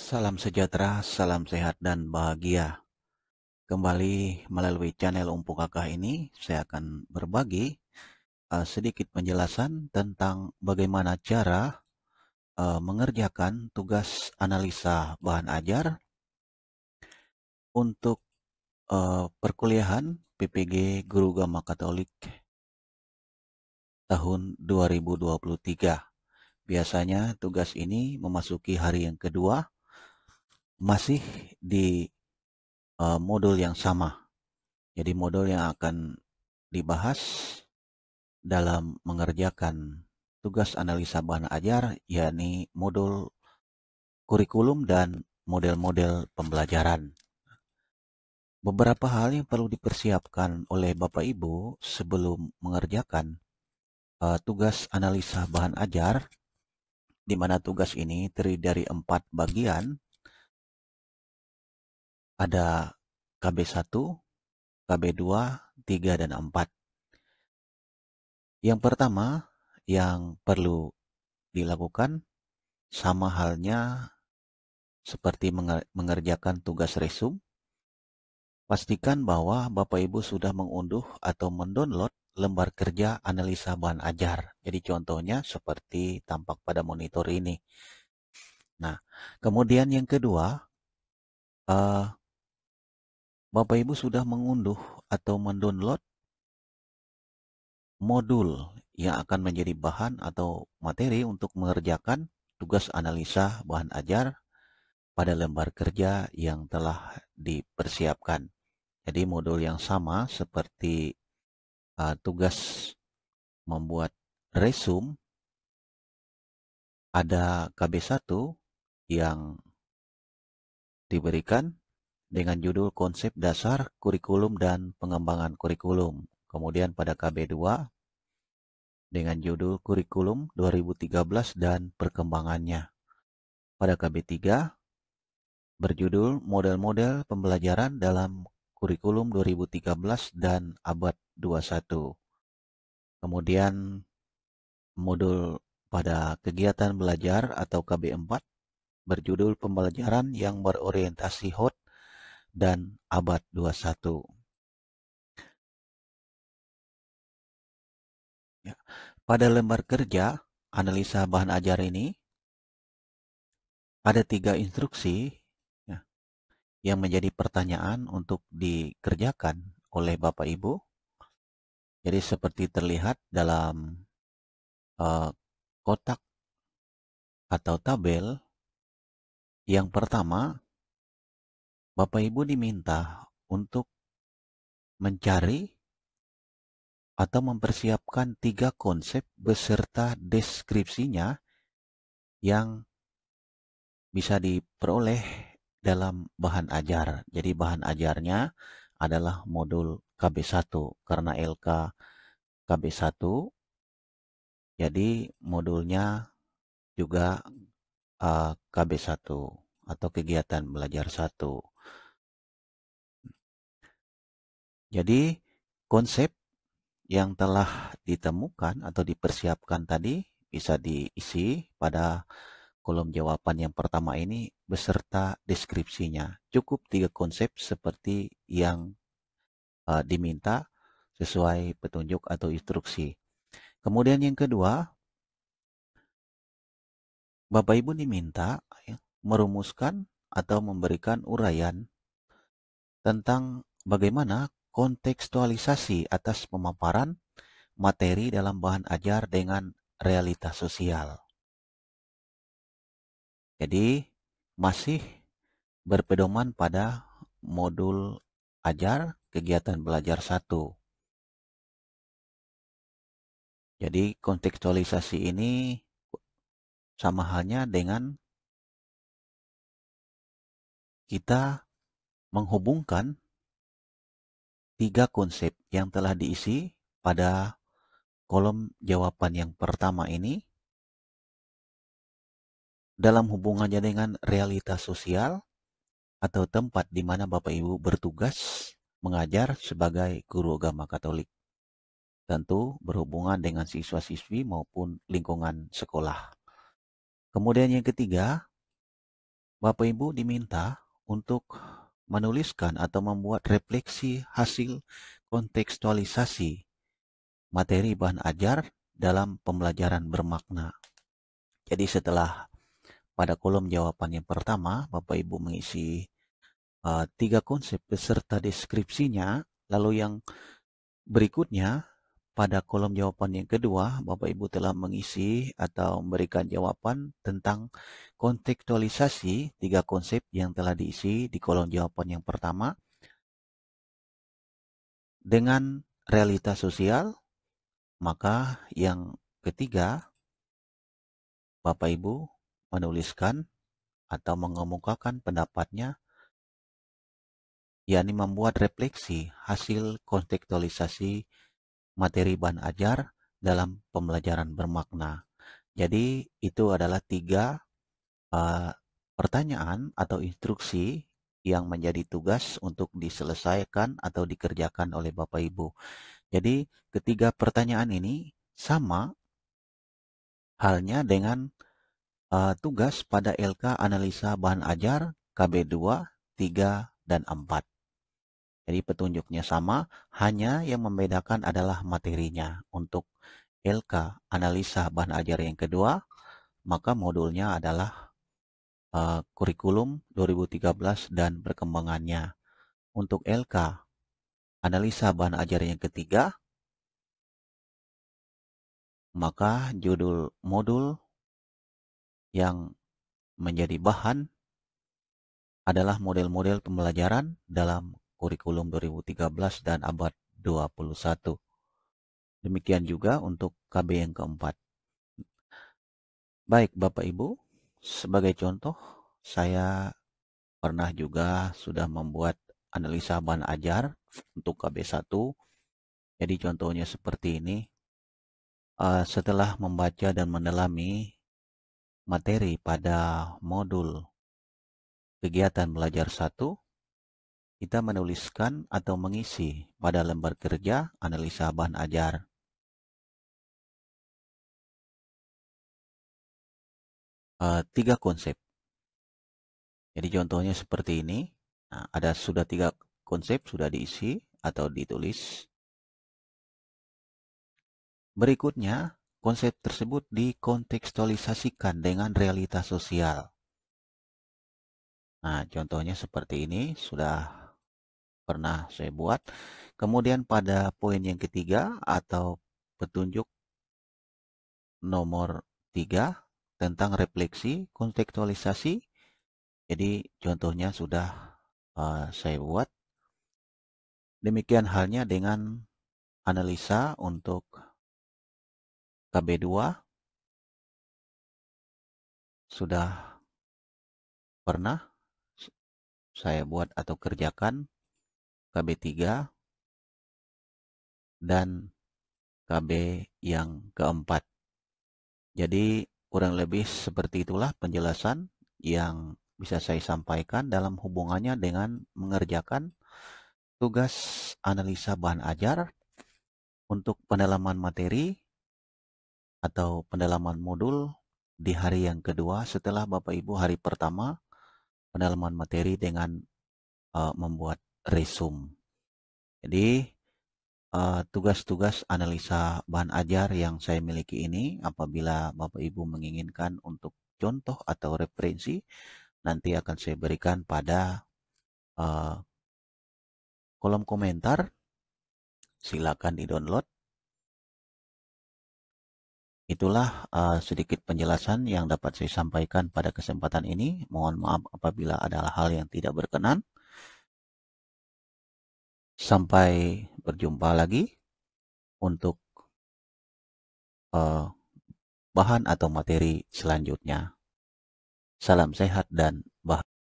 Salam sejahtera, salam sehat dan bahagia. Kembali melalui channel Umpu Kakak ini, saya akan berbagi sedikit penjelasan tentang bagaimana cara mengerjakan tugas analisa bahan ajar untuk perkuliahan PPG Guru Gama Katolik tahun 2023. Biasanya tugas ini memasuki hari yang kedua, masih di modul yang sama. Jadi modul yang akan dibahas dalam mengerjakan tugas analisa bahan ajar, yakni modul kurikulum dan model-model pembelajaran. Beberapa hal yang perlu dipersiapkan oleh Bapak Ibu sebelum mengerjakan tugas analisa bahan ajar, di mana tugas ini terdiri dari 4 bagian. Ada KB1, KB2, 3, dan 4. Yang pertama yang perlu dilakukan sama halnya seperti mengerjakan tugas resum. Pastikan bahwa Bapak Ibu sudah mengunduh atau mendownload lembar kerja analisa bahan ajar. Jadi contohnya seperti tampak pada monitor ini. Nah, kemudian yang kedua, Bapak Ibu sudah mengunduh atau mendownload modul yang akan menjadi bahan atau materi untuk mengerjakan tugas analisa bahan ajar pada lembar kerja yang telah dipersiapkan. Jadi modul yang sama seperti tugas membuat resum, ada KB1 yang diberikan dengan judul konsep dasar kurikulum dan pengembangan kurikulum. Kemudian pada KB2 dengan judul kurikulum 2013 dan perkembangannya. Pada KB3 berjudul model-model pembelajaran dalam kurikulum 2013 dan abad 21. Kemudian modul pada kegiatan belajar atau KB4 berjudul pembelajaran yang berorientasi HOT dan abad 21. Ya. Pada lembar kerja analisa bahan ajar ini ada 3 instruksi ya, yang menjadi pertanyaan untuk dikerjakan oleh Bapak Ibu. Jadi seperti terlihat dalam kotak atau tabel, yang pertama Bapak Ibu diminta untuk mencari atau mempersiapkan 3 konsep beserta deskripsinya yang bisa diperoleh dalam bahan ajar. Jadi bahan ajarnya adalah modul KB1 karena LK KB1. Jadi modulnya juga KB1 atau kegiatan belajar 1. Jadi konsep yang telah ditemukan atau dipersiapkan tadi bisa diisi pada kolom jawaban yang pertama ini beserta deskripsinya. Cukup 3 konsep seperti yang diminta sesuai petunjuk atau instruksi. Kemudian yang kedua, Bapak Ibu diminta merumuskan atau memberikan uraian tentang bagaimana kontekstualisasi atas pemaparan materi dalam bahan ajar dengan realitas sosial. Jadi masih berpedoman pada modul ajar kegiatan belajar 1. Jadi kontekstualisasi ini sama halnya dengan kita menghubungkan 3 konsep yang telah diisi pada kolom jawaban yang pertama ini dalam hubungannya dengan realitas sosial atau tempat di mana Bapak Ibu bertugas mengajar sebagai guru agama Katolik. Tentu berhubungan dengan siswa-siswi maupun lingkungan sekolah. Kemudian yang ketiga, Bapak Ibu diminta untuk menuliskan atau membuat refleksi hasil kontekstualisasi materi bahan ajar dalam pembelajaran bermakna. Jadi setelah pada kolom jawaban yang pertama, Bapak Ibu mengisi 3 konsep beserta deskripsinya, lalu yang berikutnya pada kolom jawaban yang kedua, Bapak Ibu telah mengisi atau memberikan jawaban tentang kontekstualisasi 3 konsep yang telah diisi di kolom jawaban yang pertama dengan realitas sosial. Maka yang ketiga, Bapak Ibu menuliskan atau mengemukakan pendapatnya, yakni membuat refleksi hasil kontekstualisasi materi bahan ajar dalam pembelajaran bermakna. Jadi itu adalah 3 pertanyaan atau instruksi yang menjadi tugas untuk diselesaikan atau dikerjakan oleh Bapak Ibu. Jadi ketiga pertanyaan ini sama halnya dengan tugas pada LK Analisa Bahan Ajar KB 2, 3, dan 4. Jadi petunjuknya sama, hanya yang membedakan adalah materinya. Untuk LK Analisa Bahan Ajar yang kedua, maka modulnya adalah kurikulum 2013 dan perkembangannya. Untuk LK Analisa Bahan Ajar yang ketiga, maka judul modul yang menjadi bahan adalah model-model pembelajaran dalam kurikulum 2013 dan abad 21. Demikian juga untuk KB yang keempat. Baik Bapak Ibu, sebagai contoh, saya pernah juga sudah membuat analisa bahan ajar untuk KB 1. Jadi contohnya seperti ini. Setelah membaca dan mendalami materi pada modul kegiatan belajar 1, kita menuliskan atau mengisi pada lembar kerja analisa bahan ajar. Tiga konsep. Jadi contohnya seperti ini. Nah, ada sudah 3 konsep sudah diisi atau ditulis. Berikutnya, konsep tersebut dikontekstualisasikan dengan realitas sosial. Nah, contohnya seperti ini sudah pernah saya buat. Kemudian pada poin yang ketiga atau petunjuk nomor 3 tentang refleksi kontekstualisasi. Jadi contohnya sudah saya buat. Demikian halnya dengan analisa untuk KB 2 sudah pernah saya buat atau kerjakan, KB 3 dan KB yang keempat. Jadi kurang lebih seperti itulah penjelasan yang bisa saya sampaikan dalam hubungannya dengan mengerjakan tugas analisa bahan ajar untuk pendalaman materi atau pendalaman modul di hari yang kedua setelah Bapak Ibu hari pertama pendalaman materi dengan membuat resume. Jadi tugas-tugas analisa bahan ajar yang saya miliki ini, apabila Bapak Ibu menginginkan untuk contoh atau referensi, nanti akan saya berikan pada kolom komentar. Silakan di-download. Itulah sedikit penjelasan yang dapat saya sampaikan pada kesempatan ini. Mohon maaf apabila ada hal yang tidak berkenan. Sampai berjumpa lagi untuk bahan atau materi selanjutnya. Salam sehat dan bahagia.